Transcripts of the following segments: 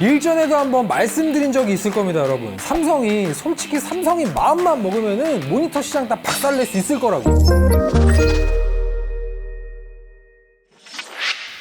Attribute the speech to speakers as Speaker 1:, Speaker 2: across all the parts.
Speaker 1: 일전에도 한번 말씀드린 적이 있을 겁니다, 여러분. 솔직히 삼성이 마음만 먹으면은 모니터 시장 다 박살낼 수 있을 거라고.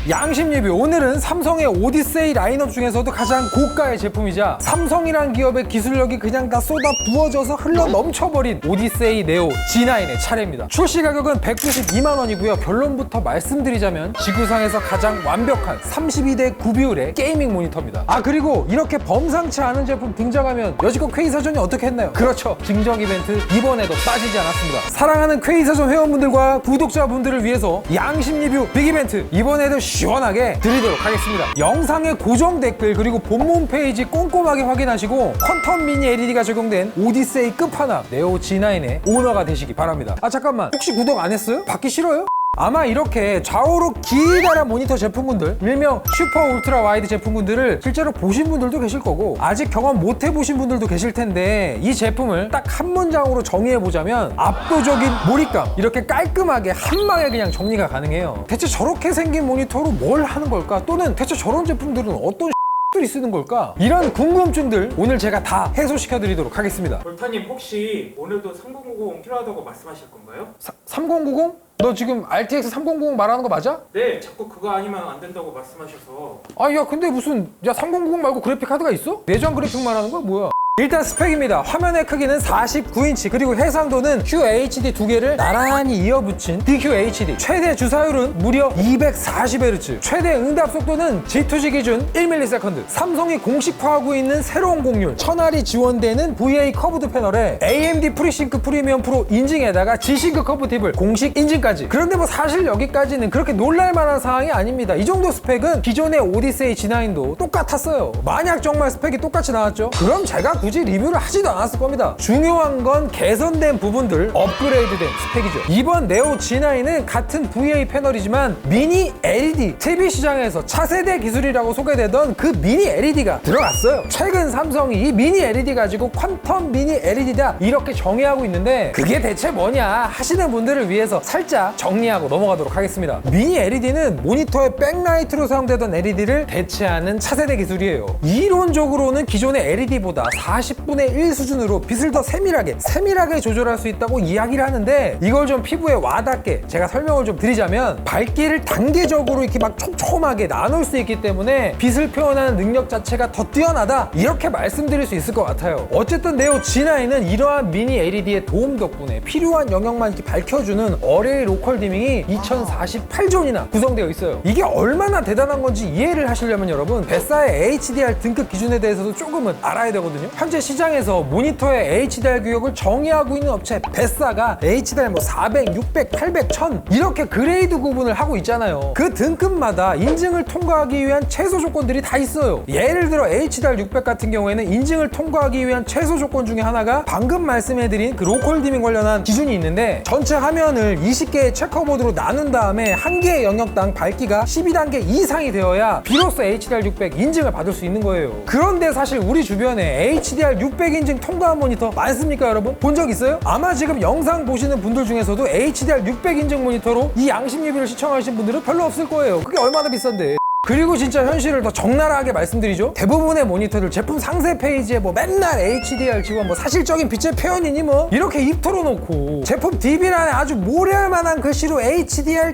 Speaker 1: 양심 리뷰. 오늘은 삼성의 오디세이 라인업 중에서도 가장 고가의 제품이자 삼성이란 기업의 기술력이 그냥 다 쏟아 부어져서 흘러 넘쳐버린 오디세이 네오 G9의 차례입니다. 출시 가격은 192만 원이고요. 결론부터 말씀드리자면 지구상에서 가장 완벽한 32대 9 비율의 게이밍 모니터입니다. 그리고 이렇게 범상치 않은 제품 등장하면 여지껏 퀘이사전이 어떻게 했나요? 그렇죠, 증정 이벤트 이번에도 빠지지 않았습니다. 사랑하는 퀘이사전 회원분들과 구독자분들을 위해서 양심 리뷰 빅 이벤트 이번에도 시원하게 드리도록 하겠습니다. 영상의 고정 댓글 그리고 본문 페이지 꼼꼼하게 확인하시고 퀀텀 미니 LED가 적용된 오디세이 끝판왕 네오 G9의 오너가 되시기 바랍니다. 잠깐만, 혹시 구독 안 했어요? 받기 싫어요? 아마 이렇게 좌우로 기다란 모니터 제품군들, 일명 슈퍼 울트라 와이드 제품군들을 실제로 보신 분들도 계실 거고 아직 경험 못 해보신 분들도 계실 텐데, 이 제품을 딱 한 문장으로 정의해보자면 압도적인 몰입감, 이렇게 깔끔하게 한 방에 그냥 정리가 가능해요. 대체 저렇게 생긴 모니터로 뭘 하는 걸까? 또는 대체 저런 제품들은 어떤 들이 쓰는 걸까? 이런 궁금증들 오늘 제가 다 해소시켜 드리도록 하겠습니다.
Speaker 2: 볼타님, 혹시 오늘도 3090 필요하다고 말씀하실 건가요?
Speaker 1: 3090? 너 지금 RTX 3090 말하는 거 맞아?
Speaker 2: 네, 자꾸 그거 아니면 안 된다고 말씀하셔서.
Speaker 1: 야 근데 무슨 3090 말고 그래픽 카드가 있어? 내장 그래픽 말하는 거야 뭐야? 일단 스펙입니다. 화면의 크기는 49인치, 그리고 해상도는 QHD 두 개를 나란히 이어붙인 DQHD. 최대 주사율은 무려 240Hz. 최대 응답 속도는 G2G 기준 1ms. 삼성이 공식화하고 있는 새로운 공률, 천알이 지원되는 VA 커브드 패널에 AMD 프리싱크 프리미엄 프로 인증에다가 G싱크 커브 팁을 공식 인증까지. 그런데 뭐 사실 여기까지는 그렇게 놀랄만한 사항이 아닙니다. 이 정도 스펙은 기존의 오디세이 G9도 똑같았어요. 만약 정말 스펙이 똑같이 나왔죠? 그럼 제가 굳이 리뷰를 하지도 않았을 겁니다. 중요한 건 개선된 부분들, 업그레이드된 스펙이죠. 이번 네오 G9은 같은 VA 패널이지만 미니 LED, TV 시장에서 차세대 기술이라고 소개되던 그 미니 LED가 들어갔어요. 최근 삼성이 이 미니 LED 가지고 퀀텀 미니 LED다 이렇게 정의하고 있는데, 그게 대체 뭐냐 하시는 분들을 위해서 살짝 정리하고 넘어가도록 하겠습니다. 미니 LED는 모니터의 백라이트로 사용되던 LED를 대체하는 차세대 기술이에요. 이론적으로는 기존의 LED보다 40분의 1 수준으로 빛을 더 세밀하게 조절할 수 있다고 이야기를 하는데, 이걸 좀 피부에 와닿게 제가 설명을 좀 드리자면, 밝기를 단계적으로 이렇게 막 촘촘하게 나눌 수 있기 때문에 빛을 표현하는 능력 자체가 더 뛰어나다, 이렇게 말씀드릴 수 있을 것 같아요. 어쨌든 네오 G9은 이러한 미니 LED의 도움 덕분에 필요한 영역만 이렇게 밝혀주는 어레이 로컬 디밍이 2048존이나 구성되어 있어요. 이게 얼마나 대단한 건지 이해를 하시려면 여러분, 뱃사의 HDR 등급 기준에 대해서도 조금은 알아야 되거든요. 현재 시장에서 모니터의 HDR 규격을 정의하고 있는 업체 뱃사가 HDR 400, 600, 800, 1000 이렇게 그레이드 구분을 하고 있잖아요. 그 등급마다 인증을 통과하기 위한 최소 조건들이 다 있어요. 예를 들어 HDR 600 같은 경우에는 인증을 통과하기 위한 최소 조건 중에 하나가 방금 말씀해드린 그 로컬 디밍 관련한 기준이 있는데, 전체 화면을 20개의 체커보드로 나눈 다음에 한 개의 영역당 밝기가 12단계 이상이 되어야 비로소 HDR 600 인증을 받을 수 있는 거예요. 그런데 사실 우리 주변에 HDR 600 인증 통과한 모니터 많습니까 여러분? 본 적 있어요? 아마 지금 영상 보시는 분들 중에서도 HDR 600 인증 모니터로 이 양심 리뷰를 시청하신 분들은 별로 없을 거예요. 그게 얼마나 비싼데. 그리고 진짜 현실을 더 적나라하게 말씀드리죠. 대부분의 모니터들 제품 상세 페이지에 맨날 HDR 지원, 사실적인 빛의 표현이니 이렇게 입 털어놓고 제품 DB란에 아주 모래알 만한 글씨로 HDR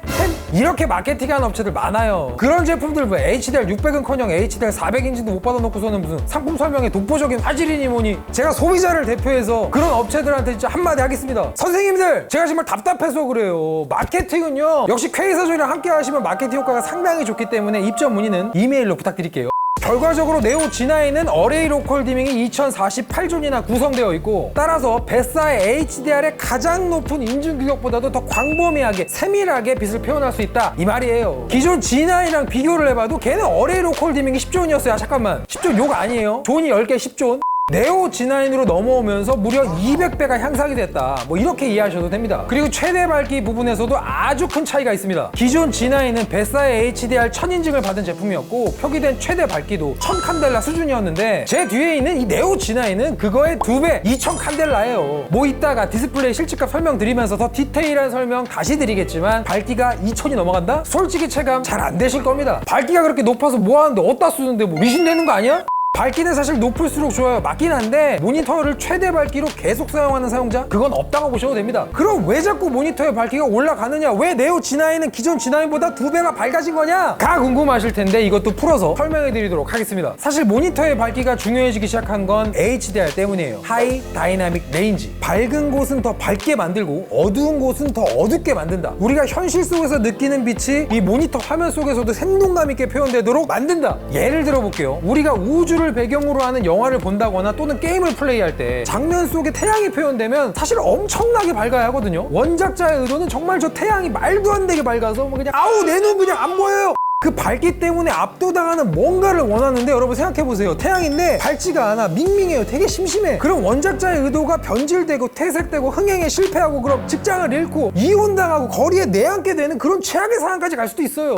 Speaker 1: 10 이렇게 마케팅하는 업체들 많아요. 그런 제품들 HDR 600은커녕 HDR 400인지도 못 받아놓고서는 무슨 상품 설명에 독보적인 화질이니 뭐니. 제가 소비자를 대표해서 그런 업체들한테 진짜 한마디 하겠습니다. 선생님들, 제가 정말 답답해서 그래요. 마케팅은요, 역시 퀘이사전이랑 함께 하시면 마케팅 효과가 상당히 좋기 때문에 입점 문의는 이메일로 부탁드릴게요. 결과적으로 네오 G9은 어레이 로컬 디밍이 2048존이나 구성되어 있고, 따라서 뱃사의 HDR의 가장 높은 인증 규격보다도 더 광범위하게 세밀하게 빛을 표현할 수 있다 이 말이에요. 기존 G9이랑 비교를 해봐도 걔는 어레이 로컬 디밍이 10존이었어요. 잠깐만, 10존 욕 아니에요. 존이 10개 10존. 네오 G9으로 넘어오면서 무려 200배가 향상이 됐다, 뭐 이렇게 이해하셔도 됩니다. 그리고 최대 밝기 부분에서도 아주 큰 차이가 있습니다. 기존 G9은 뱃사의 HDR 1000 인증을 받은 제품이었고 표기된 최대 밝기도 1000칸델라 수준이었는데 제 뒤에 있는 이 네오 G9은 그거의 2배 2000칸델라예요. 뭐 이따가 디스플레이 실측값 설명드리면서 더 디테일한 설명 다시 드리겠지만 밝기가 2000이 넘어간다? 솔직히 체감 잘 안 되실 겁니다. 밝기가 그렇게 높아서 뭐 하는데 어디다 쓰는데 뭐 리신되는 거 아니야? 밝기는 사실 높을수록 좋아요. 맞긴 한데 모니터를 최대 밝기로 계속 사용하는 사용자? 그건 없다고 보셔도 됩니다. 그럼 왜 자꾸 모니터의 밝기가 올라가느냐? 왜 네오 G9은 기존 G9보다 2배가 밝아진 거냐? 가 궁금하실 텐데 이것도 풀어서 설명해 드리도록 하겠습니다. 사실 모니터의 밝기가 중요해지기 시작한 건 HDR 때문이에요. 하이 다이나믹 레인지. 밝은 곳은 더 밝게 만들고 어두운 곳은 더 어둡게 만든다. 우리가 현실 속에서 느끼는 빛이 이 모니터 화면 속에서도 생동감 있게 표현되도록 만든다. 예를 들어 볼게요. 우리가 우주를 배경으로 하는 영화를 본다거나 또는 게임을 플레이할 때 장면 속에 태양이 표현되면 사실 엄청나게 밝아야 하거든요. 원작자의 의도는 정말 저 태양이 말도 안 되게 밝아서 뭐 그냥 아우 내 눈 그냥 안 보여요. 그 밝기 때문에 압도당하는 뭔가를 원하는데 여러분 생각해보세요. 태양인데 밝지가 않아. 밍밍해요. 되게 심심해. 그럼 원작자의 의도가 변질되고 퇴색되고 흥행에 실패하고 그럼 직장을 잃고 이혼당하고 거리에 내앉게 되는 그런 최악의 상황까지 갈 수도 있어요.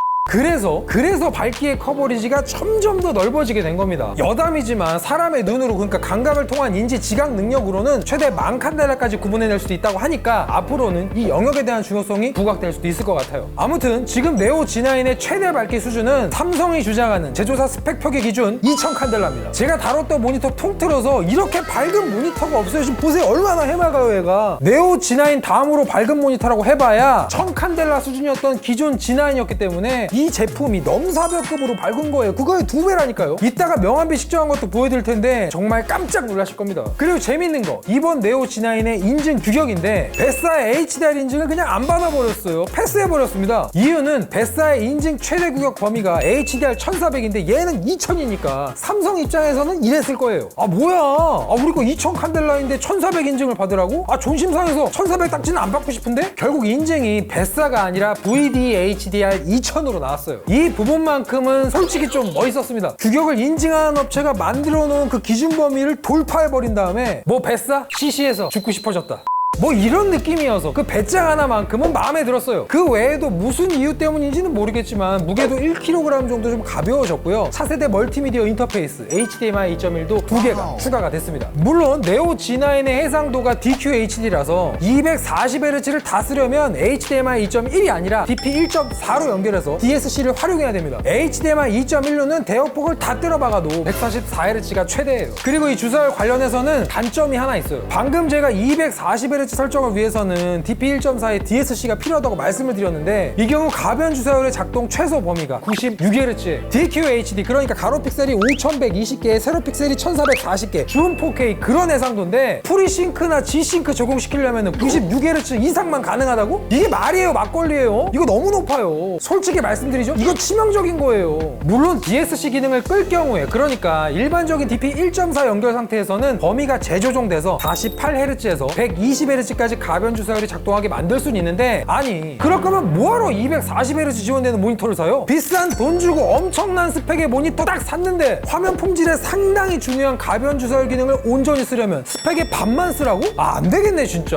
Speaker 1: 그래서 밝기의 커버리지가 점점 더 넓어지게 된 겁니다. 여담이지만 사람의 눈으로, 그러니까 감각을 통한 인지 지각 능력으로는 최대 10,000칸델라까지 구분해낼 수도 있다고 하니까 앞으로는 이 영역에 대한 중요성이 부각될 수도 있을 것 같아요. 아무튼 지금 네오 G9의 최대 밝기 수준은 삼성이 주장하는 제조사 스펙 표기 기준 2000칸델라입니다. 제가 다뤘던 모니터 통틀어서 이렇게 밝은 모니터가 없어요. 지금 보세요. 얼마나 해맑아요 얘가. 네오 G9 다음으로 밝은 모니터라고 해봐야 1000칸델라 수준이었던 기존 G9이었기 때문에 이 제품이 넘사벽급으로 밝은 거예요. 그거의 2배라니까요. 이따가 명암비 측정한 것도 보여드릴 텐데 정말 깜짝 놀라실 겁니다. 그리고 재밌는 거, 이번 네오 G9의 인증 규격인데 뱃사의 HDR 인증을 그냥 안 받아버렸어요. 패스해버렸습니다. 이유는 뱃사의 인증 최대 규격 범위가 HDR 1400인데 얘는 2000이니까 삼성 입장에서는 이랬을 거예요. 아 뭐야, 우리 거 2000 칸델라인데 1400 인증을 받으라고? 존심상에서 1400 딱지는 안 받고 싶은데? 결국 인증이 뱃사가 아니라 VDHDR 2000으로 나왔어요. 이 부분만큼은 솔직히 좀 멋있었습니다. 규격을 인증하는 업체가 만들어 놓은 그 기준 범위를 돌파해버린 다음에 뭐 뱃사? CC에서 죽고 싶어졌다. 뭐 이런 느낌이어서 그 배짱 하나만큼은 마음에 들었어요. 그 외에도 무슨 이유 때문인지는 모르겠지만 무게도 1kg 정도 좀 가벼워졌고요. 차세대 멀티미디어 인터페이스 HDMI 2.1도 2개가 추가가 됐습니다. 물론 네오 G9의 해상도가 DQHD라서 240Hz를 다 쓰려면 HDMI 2.1이 아니라 DP 1.4로 연결해서 DSC를 활용해야 됩니다. HDMI 2.1로는 대역폭을 다 때려박아도 144Hz가 최대예요. 그리고 이 주사율 관련해서는 단점이 하나 있어요. 방금 제가 240Hz 설정을 위해서는 DP 1.4의 DSC가 필요하다고 말씀을 드렸는데 이 경우 가변 주사율의 작동 최소 범위가 96Hz에 DQHD, 그러니까 가로 픽셀이 5120개, 세로 픽셀이 1440개, 줌 4K 그런 해상도인데 프리싱크나 G싱크 적용시키려면 96Hz 이상만 가능하다고? 이게 말이에요, 막걸리예요? 이거 너무 높아요. 솔직히 말씀드리죠, 이거 치명적인 거예요. 물론 DSC 기능을 끌 경우에, 그러니까 일반적인 DP 1.4 연결 상태에서는 범위가 재조정돼서 48Hz에서 120Hz까지 가변 주사율이 작동하게 만들 수는 있는데, 아니 그럴 거면 뭐하러 240Hz 지원되는 모니터를 사요? 비싼 돈 주고 엄청난 스펙의 모니터 딱 샀는데 화면 품질에 상당히 중요한 가변 주사율 기능을 온전히 쓰려면 스펙의 반만 쓰라고? 안 되겠네 진짜.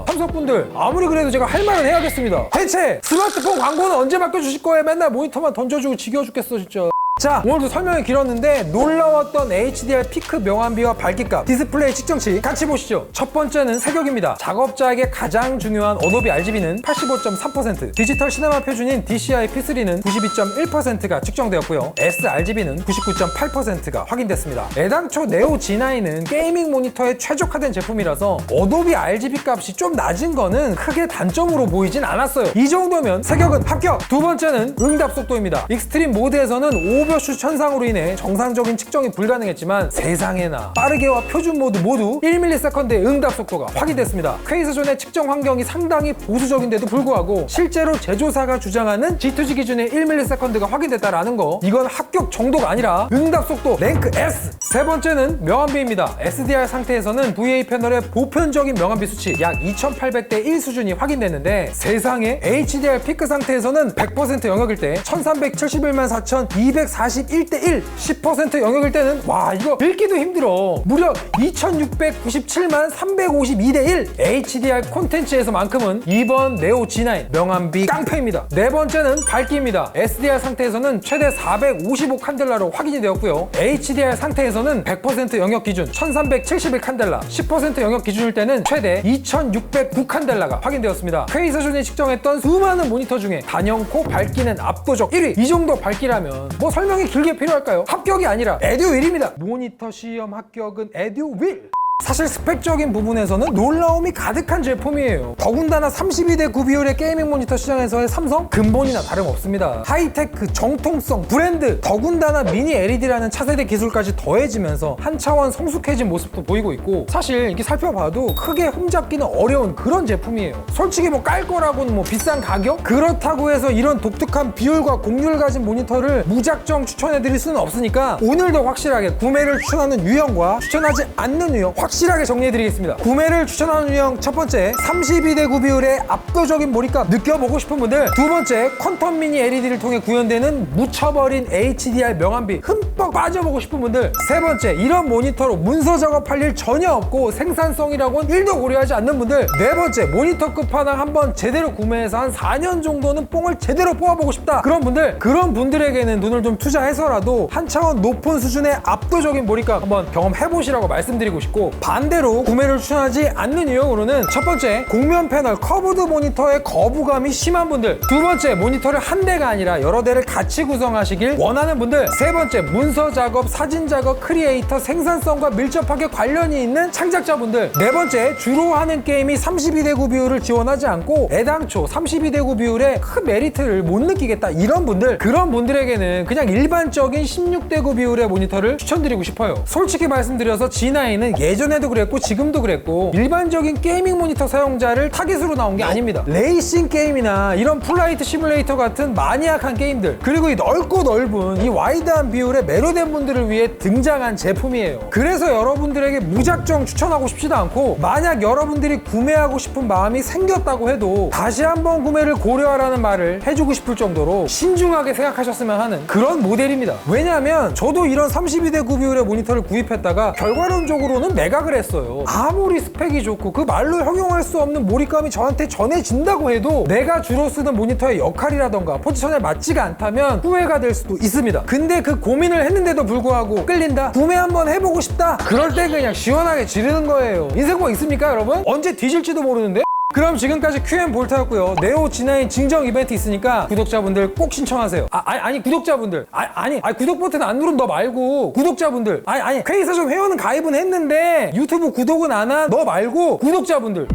Speaker 1: 삼성분들 아무리 그래도 제가 할 말은 해야겠습니다. 대체 스마트폰 광고는 언제 바꿔주실 거예요? 맨날 모니터만 던져주고 지겨워 죽겠어 진짜. 자, 오늘도 설명이 길었는데 놀라웠던 HDR 피크 명암비와 밝기값, 디스플레이 측정치 같이 보시죠. 첫 번째는 색역입니다. 작업자에게 가장 중요한 어도비 RGB는 85.3%, 디지털 시네마 표준인 DCI P3는 92.1%가 측정되었고요. sRGB는 99.8%가 확인됐습니다. 애당초 네오 G9은 게이밍 모니터에 최적화된 제품이라서 어도비 RGB 값이 좀 낮은 거는 크게 단점으로 보이진 않았어요. 이 정도면 색역은 합격! 두 번째는 응답 속도입니다. 익스트림 모드에서는 오버슛 현상으로 인해 정상적인 측정이 불가능했지만 세상에나 빠르게와 표준 모드 모두 1ms의 응답 속도가 확인됐습니다. 퀘이스존의 측정 환경이 상당히 보수적인데도 불구하고 실제로 제조사가 주장하는 G2G 기준의 1ms가 확인됐다라는 거, 이건 합격 정도가 아니라 응답 속도 랭크 S! 세 번째는 명암비입니다. SDR 상태에서는 VA 패널의 보편적인 명암비 수치 약 2800대 1 수준이 확인됐는데, 세상에 HDR 피크 상태에서는 100% 영역일 때 1371만 4240 1641대1 10% 영역일 때는 와 이거 읽기도 힘들어. 무려 2697만 352대1 HDR 콘텐츠에서만큼은 이번 네오 G9 명암비 깡패입니다. 네 번째는 밝기입니다. SDR 상태에서는 최대 455 칸델라로 확인이 되었고요. HDR 상태에서는 100% 영역 기준 1371 칸델라, 10% 영역 기준일 때는 최대 2609 칸델라가 확인되었습니다. K사전이 측정했던 수많은 모니터 중에 단연코 밝기는 압도적 1위. 이 정도 밝기라면 뭐 설명이 길게 필요할까요? 합격이 아니라 에듀 1입니다. 모니터 시험 합격은 에듀 윌. 사실 스펙적인 부분에서는 놀라움이 가득한 제품이에요. 더군다나 32대 9 비율의 게이밍 모니터 시장에서의 삼성 근본이나 다름없습니다. 하이테크, 정통성, 브랜드, 더군다나 미니 LED라는 차세대 기술까지 더해지면서 한 차원 성숙해진 모습도 보이고 있고, 사실 이렇게 살펴봐도 크게 흠잡기는 어려운 그런 제품이에요. 솔직히 뭐 깔 거라고는 뭐 비싼 가격? 그렇다고 해서 이런 독특한 비율과 곡률을 가진 모니터를 무작정 추천해드릴 수는 없으니까 오늘도 확실하게 구매를 추천하는 유형과 추천하지 않는 유형 확실하게 정리해드리겠습니다. 구매를 추천하는 유형 첫 번째, 32대 9 비율의 압도적인 몰입감 느껴보고 싶은 분들. 두 번째, 퀀텀 미니 LED를 통해 구현되는 묻혀버린 HDR 명암비 흠뻑 빠져보고 싶은 분들. 세 번째, 이런 모니터로 문서 작업할 일 전혀 없고 생산성이라고는 1도 고려하지 않는 분들. 네 번째, 모니터 끝판왕 한번 제대로 구매해서 한 4년 정도는 뽕을 제대로 뽑아보고 싶다, 그런 분들. 그런 분들에게는 돈을 좀 투자해서라도 한 차원 높은 수준의 압도적인 몰입감 한번 경험해보시라고 말씀드리고 싶고, 반대로 구매를 추천하지 않는 유형으로는 첫 번째, 곡면 패널 커브드 모니터의 거부감이 심한 분들. 두 번째, 모니터를 한 대가 아니라 여러 대를 같이 구성하시길 원하는 분들. 세 번째, 문서 작업, 사진 작업, 크리에이터, 생산성과 밀접하게 관련이 있는 창작자분들. 네 번째, 주로 하는 게임이 32대 9 비율을 지원하지 않고 애당초 32대 9 비율의 큰 메리트를 못 느끼겠다, 이런 분들. 그런 분들에게는 그냥 일반적인 16대 9 비율의 모니터를 추천드리고 싶어요. 솔직히 말씀드려서 G9은 예전에도 그랬고 지금도 그랬고 일반적인 게이밍 모니터 사용자를 타깃으로 나온 게 아닙니다. 레이싱 게임이나 이런 플라이트 시뮬레이터 같은 마니악한 게임들, 그리고 이 넓고 넓은 이 와이드한 비율의 매료된 분들을 위해 등장한 제품이에요. 그래서 여러분들에게 무작정 추천하고 싶지도 않고, 만약 여러분들이 구매하고 싶은 마음이 생겼다고 해도 다시 한번 구매를 고려하라는 말을 해주고 싶을 정도로 신중하게 생각하셨으면 하는 그런 모델입니다. 왜냐하면 저도 이런 32대 9 비율의 모니터를 구입했다가 결과론적으로는 매각을 했어요. 아무리 스펙이 좋고 그 말로 형용할 수 없는 몰입감이 저한테 전해진다고 해도 내가 주로 쓰는 모니터의 역할이라던가 포지션에 맞지가 않다면 후회가 될 수도 있습니다. 근데 그 고민을 했는데도 불구하고 끌린다? 구매 한번 해보고 싶다? 그럴 때 그냥 시원하게 지르는 거예요. 인생 뭐 있습니까, 여러분? 언제 뒤질지도 모르는데? 그럼 지금까지 QM 볼트였고요. 네오 G9 증정 이벤트 있으니까 구독자분들 꼭 신청하세요. 아니 구독자분들. 아니 구독 버튼 안 누른 너 말고 구독자분들. 아니 K사전 회원은 가입은 했는데 유튜브 구독은 안 한 너 말고 구독자분들.